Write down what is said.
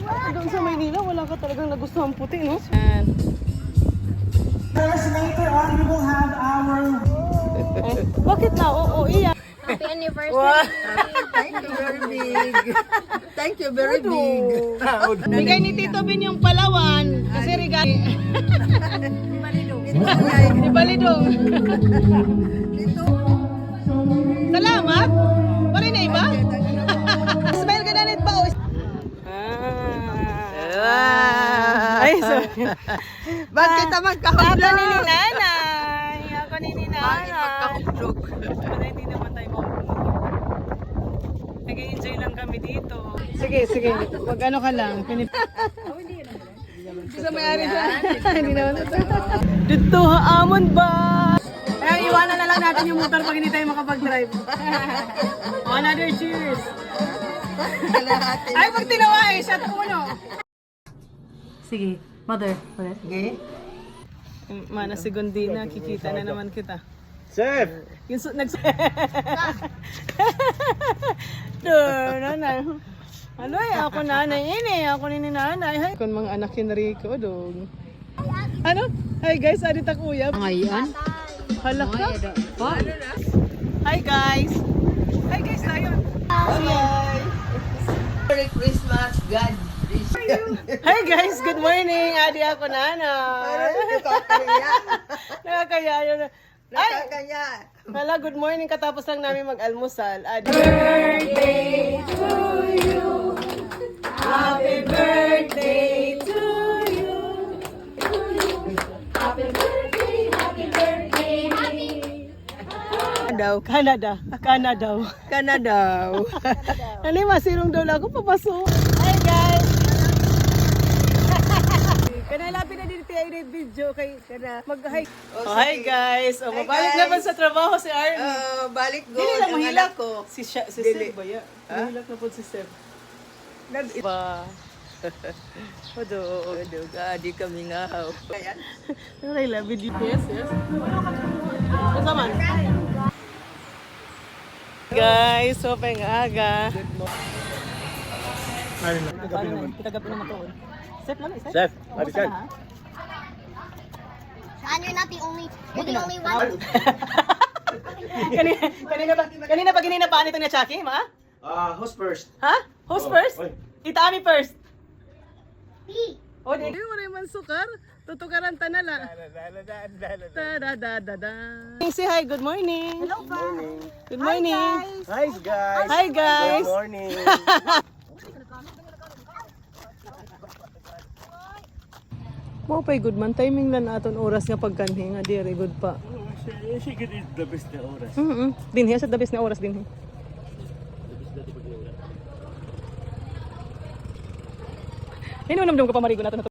Doon sa Maynila, wala ka talagang nagustuhan puti, no? And... First, later on, we will have our... Bakit na? Oo, iya. Happy anniversary! Wow. Thank you, very big. Thank you, very big. Bigay ni Tito Bin yung Palawan. Kasi regalo. Ni Balidong. Salamat. Pari na iba? Smile ka na nit pa. Ay, sorry. Bakit ka Ako magkahulog? ni Nanay. Ako ni Nanay. Magkahulog. Para hindi naman tayo mapupunta. Nag-enjoy lang kami dito. Sige, sige. Wag ano ka lang. Sa may-ari sa... Hindi naman. Dito haamon ba? Kaya iwanan na lang natin yung motor pag hindi tayo makapag-drive. Another cheers. Ay, pag tinawa eh. Shot uno. Sige. Mother. Okay. Mana si Gondina, kikita na naman kita. Chef! Yung nanay. Ano ako nanay ini, ako ni nanay. Hay, kon mga anak ni Rico dong. Ano? Hi guys, adit ako kuya. Ngayon? Hala ka. Hi guys. Hi guys tayo. Hi. Merry Christmas, God bless you. Hi guys, good morning. Adi ako nanay. Nakakaya yun. Ay, Nakakaya. hala, good morning. Katapos lang namin mag-almusal. Adi. Happy birthday to you. Canada. Canada. Ano yung masirong daw lang ako papasok. Hi guys! Kanalapin na din tayo yung video kay mag-hi. Oh, hi guys! O, mabalik guys. naman sa trabaho si Arnie. Balik go. Hindi lang ang mahilak anak ko. Si Dili. Seb ba ya? Mahilak na po si Seb. Ba? Odo. Di kami ngahaw. Ayan. I love you. Yes. Kasaman. Guys, so aga. Kitagabi naman to. Sep man, Sep. Chef, Arisan. And you're not the only one. Kanina pa ginina ito ni Chucky, ma? Who's first? Ha? Who's first? Oy. Kita ami first. Me. O, di mo rin man sukar. Tutukaran ta na la. Say hi, good morning. Hello, Morning. Good morning. Hi guys. Hi guys. Good morning. Mo pay good man timing lang aton oras nga pagkanhi nga dire good pa. Sige, is the best na oras. Dinhi sa the best na oras dinhi. Hindi naman ko pa marigo natin na